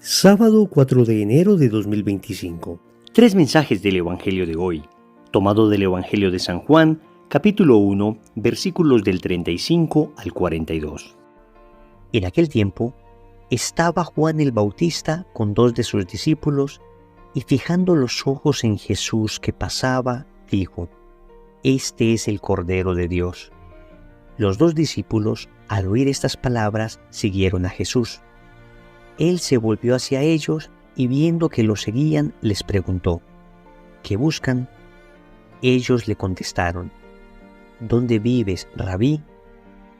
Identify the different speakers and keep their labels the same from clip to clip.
Speaker 1: Sábado 4 de enero de 2025.
Speaker 2: Tres mensajes del Evangelio de hoy, tomado del Evangelio de San Juan, capítulo 1, versículos del 35 al 42.
Speaker 3: En aquel tiempo, estaba Juan el Bautista con dos de sus discípulos, y fijando los ojos en Jesús que pasaba, dijo: «Este es el Cordero de Dios». Los dos discípulos, al oír estas palabras, siguieron a Jesús. Él se volvió hacia ellos y viendo que lo seguían, les preguntó: «¿Qué buscan?». Ellos le contestaron: «¿Dónde vives, Rabí?».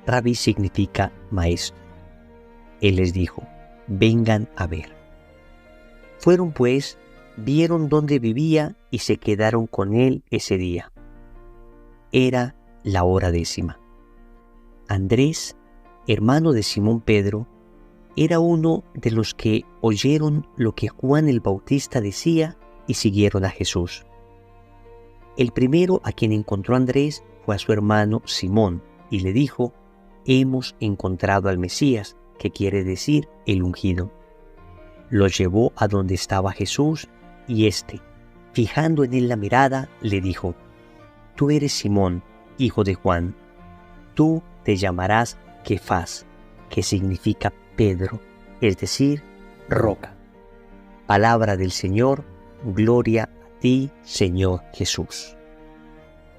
Speaker 3: Rabí significa maestro. Él les dijo: «Vengan a ver». Fueron pues, vieron dónde vivía y se quedaron con él ese día. Era la hora 10:00. Andrés, hermano de Simón Pedro, era uno de los que oyeron lo que Juan el Bautista decía y siguieron a Jesús. El primero a quien encontró Andrés fue a su hermano Simón y le dijo: «Hemos encontrado al Mesías», que quiere decir el ungido. Lo llevó a donde estaba Jesús y éste, fijando en él la mirada, le dijo: «Tú eres Simón, hijo de Juan. Tú te llamarás Kefas», que significa Pedro, es decir, roca. Palabra del Señor, gloria a ti, Señor Jesús.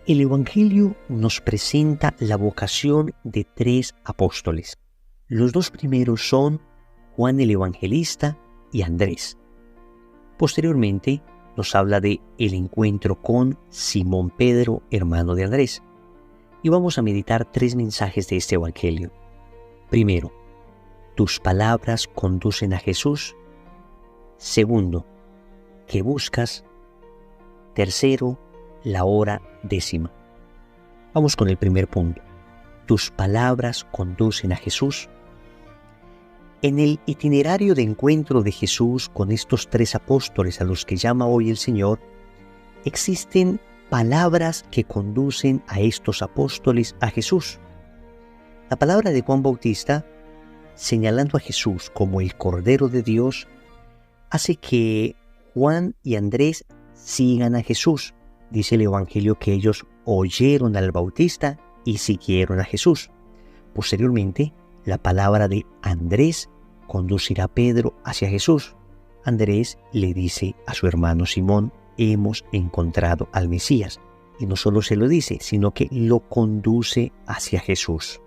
Speaker 3: El Evangelio nos presenta la vocación de tres apóstoles. Los dos primeros son Juan el Evangelista y Andrés. Posteriormente nos habla de el encuentro con Simón Pedro, hermano de Andrés. Y vamos a meditar tres mensajes de este Evangelio. Primero, tus palabras conducen a Jesús. Segundo, ¿qué buscas? Tercero, la hora 10:00. Vamos con el primer punto. Tus palabras conducen a Jesús. En el itinerario de encuentro de Jesús con estos tres apóstoles a los que llama hoy el Señor, existen palabras que conducen a estos apóstoles a Jesús. La palabra de Juan Bautista, señalando a Jesús como el Cordero de Dios, hace que Juan y Andrés sigan a Jesús. Dice el Evangelio que ellos oyeron al Bautista y siguieron a Jesús. Posteriormente, la palabra de Andrés conducirá a Pedro hacia Jesús. Andrés le dice a su hermano Simón: «Hemos encontrado al Mesías». Y no solo se lo dice, sino que lo conduce hacia Jesús.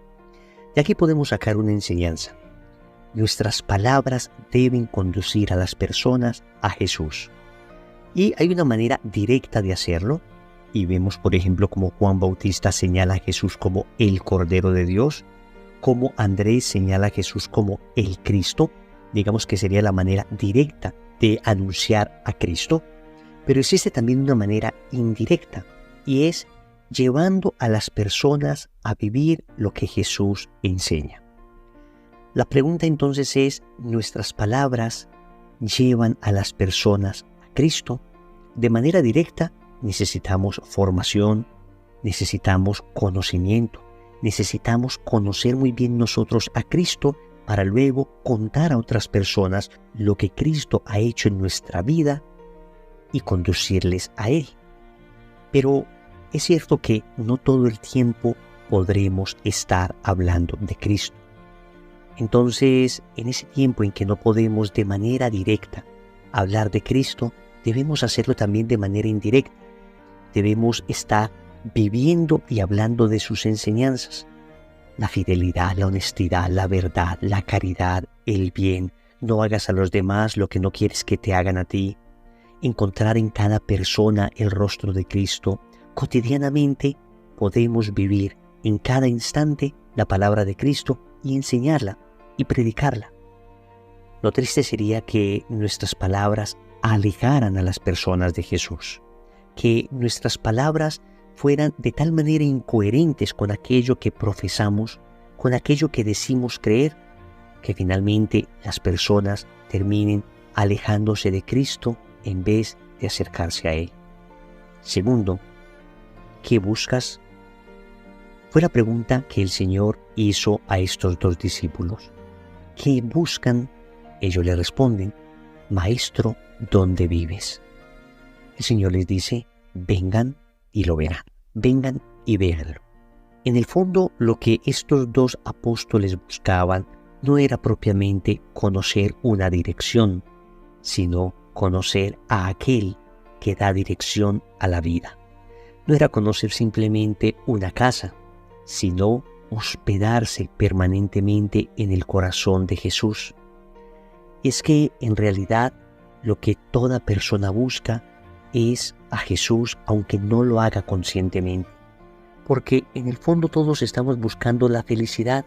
Speaker 3: De aquí podemos sacar una enseñanza. Nuestras palabras deben conducir a las personas a Jesús. Y hay una manera directa de hacerlo. Y vemos, por ejemplo, como Juan Bautista señala a Jesús como el Cordero de Dios, como Andrés señala a Jesús como el Cristo. Digamos que sería la manera directa de anunciar a Cristo. Pero existe también una manera indirecta, y es llevando a las personas a vivir lo que Jesús enseña. La pregunta entonces es: ¿nuestras palabras llevan a las personas a Cristo? De manera directa necesitamos formación, necesitamos conocimiento, necesitamos conocer muy bien nosotros a Cristo para luego contar a otras personas lo que Cristo ha hecho en nuestra vida y conducirles a Él. Pero es cierto que no todo el tiempo podremos estar hablando de Cristo. Entonces, en ese tiempo en que no podemos de manera directa hablar de Cristo, debemos hacerlo también de manera indirecta. Debemos estar viviendo y hablando de sus enseñanzas. La fidelidad, la honestidad, la verdad, la caridad, el bien. No hagas a los demás lo que no quieres que te hagan a ti. Encontrar en cada persona el rostro de Cristo. Cotidianamente podemos vivir en cada instante la palabra de Cristo y enseñarla y predicarla. Lo triste sería que nuestras palabras alejaran a las personas de Jesús, que nuestras palabras fueran de tal manera incoherentes con aquello que profesamos, con aquello que decimos creer, que finalmente las personas terminen alejándose de Cristo en vez de acercarse a Él. Segundo, ¿qué buscas? Fue la pregunta que el Señor hizo a estos dos discípulos. ¿Qué buscan? Ellos le responden: Maestro, ¿dónde vives? El Señor les dice, vengan y lo verán, vengan y véanlo. En el fondo, lo que estos dos apóstoles buscaban no era propiamente conocer una dirección, sino conocer a aquel que da dirección a la vida. No era conocer simplemente una casa, sino hospedarse permanentemente en el corazón de Jesús. Y es que en realidad lo que toda persona busca es a Jesús, aunque no lo haga conscientemente. Porque en el fondo todos estamos buscando la felicidad,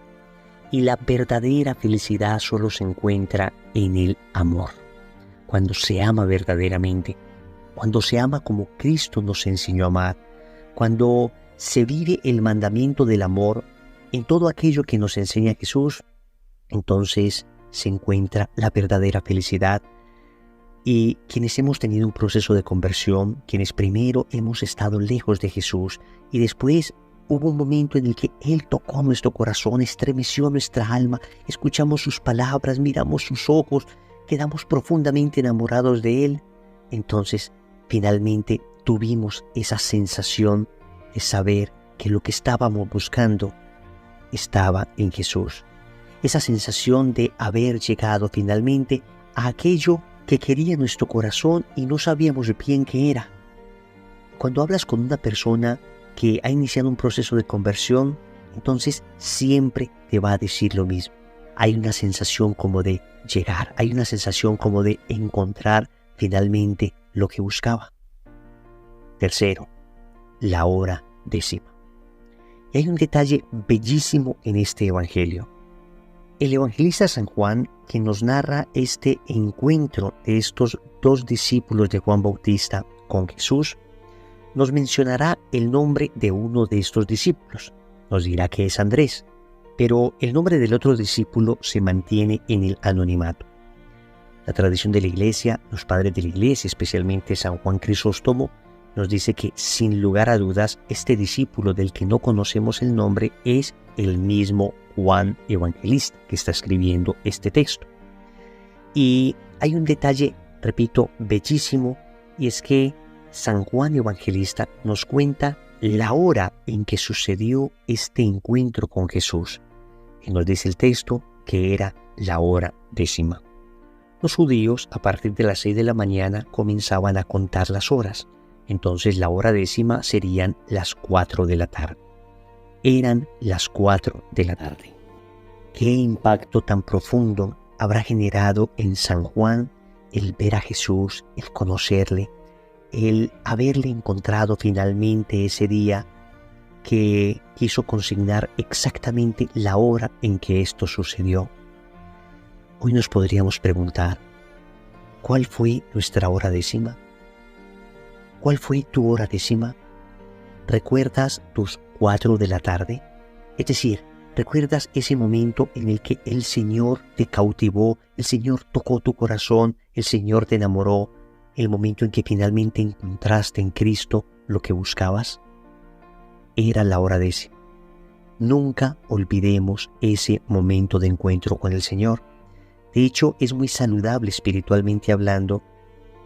Speaker 3: y la verdadera felicidad solo se encuentra en el amor. Cuando se ama verdaderamente, cuando se ama como Cristo nos enseñó a amar, cuando se vive el mandamiento del amor en todo aquello que nos enseña Jesús, entonces se encuentra la verdadera felicidad. Y quienes hemos tenido un proceso de conversión, quienes primero hemos estado lejos de Jesús y después hubo un momento en el que Él tocó nuestro corazón, estremeció nuestra alma, escuchamos sus palabras, miramos sus ojos, quedamos profundamente enamorados de Él, entonces finalmente tuvimos esa sensación de saber que lo que estábamos buscando estaba en Jesús. Esa sensación de haber llegado finalmente a aquello que quería nuestro corazón y no sabíamos bien qué era. Cuando hablas con una persona que ha iniciado un proceso de conversión, entonces siempre te va a decir lo mismo. Hay una sensación como de llegar, hay una sensación como de encontrar finalmente lo que buscaba. Tercero, la hora décima. Y hay un detalle bellísimo en este evangelio. El evangelista San Juan, que nos narra este encuentro de estos dos discípulos de Juan Bautista con Jesús, nos mencionará el nombre de uno de estos discípulos. Nos dirá que es Andrés, pero el nombre del otro discípulo se mantiene en el anonimato. La tradición de la Iglesia, los padres de la Iglesia, especialmente San Juan Crisóstomo, nos dice que sin lugar a dudas este discípulo del que no conocemos el nombre es el mismo Juan Evangelista que está escribiendo este texto. Y hay un detalle, repito, bellísimo, y es que San Juan Evangelista nos cuenta la hora en que sucedió este encuentro con Jesús. Y nos dice el texto que era la hora décima. Los judíos, a partir de las 6 de la mañana, comenzaban a contar las horas. Entonces la hora décima serían las 4 de la tarde. Eran las 4 de la tarde. ¿Qué impacto tan profundo habrá generado en San Juan el ver a Jesús, el conocerle, el haberle encontrado finalmente ese día, que quiso consignar exactamente la hora en que esto sucedió? Hoy nos podríamos preguntar, ¿cuál fue nuestra hora décima? ¿Cuál fue tu hora décima? ¿Recuerdas tus 4 de la tarde? Es decir, ¿recuerdas ese momento en el que el Señor te cautivó, el Señor tocó tu corazón, el Señor te enamoró, el momento en que finalmente encontraste en Cristo lo que buscabas? Era la hora décima. Nunca olvidemos ese momento de encuentro con el Señor. De hecho, es muy saludable espiritualmente hablando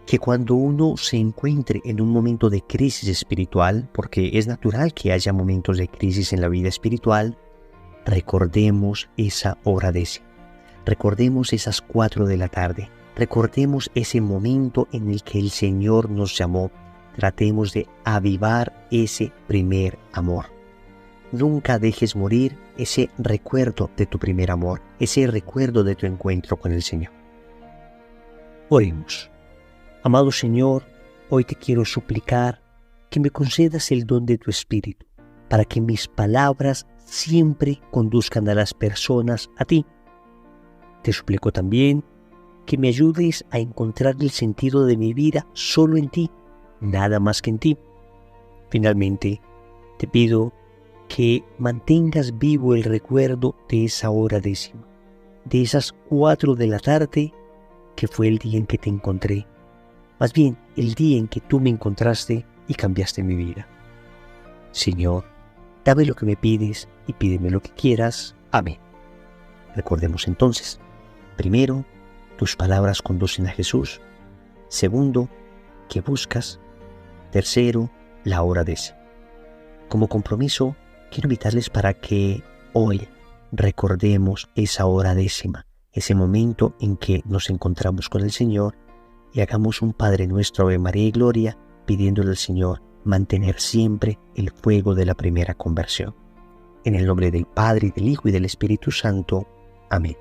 Speaker 3: que cuando uno se encuentre en un momento de crisis espiritual, porque es natural que haya momentos de crisis en la vida espiritual, recordemos esa hora décima. Recordemos esas 4 de la tarde. Recordemos ese momento en el que el Señor nos llamó. Tratemos de avivar ese primer amor. Nunca dejes morir ese recuerdo de tu primer amor, ese recuerdo de tu encuentro con el Señor. Oremos. Amado Señor, hoy te quiero suplicar que me concedas el don de tu Espíritu, para que mis palabras siempre conduzcan a las personas a ti. Te suplico también que me ayudes a encontrar el sentido de mi vida solo en ti, nada más que en ti. Finalmente, te pido que mantengas vivo el recuerdo de esa hora décima, de esas 4 de la tarde que fue el día en que te encontré. Más bien, el día en que tú me encontraste y cambiaste mi vida. Señor, dame lo que me pides y pídeme lo que quieras. Amén. Recordemos entonces, primero, tus palabras conducen a Jesús. Segundo, ¿qué buscas? Tercero, la hora décima. Como compromiso, quiero invitarles para que hoy recordemos esa hora décima, ese momento en que nos encontramos con el Señor y hagamos un Padre Nuestro, Ave María y Gloria, pidiéndole al Señor mantener siempre el fuego de la primera conversión. En el nombre del Padre, y del Hijo, y del Espíritu Santo. Amén.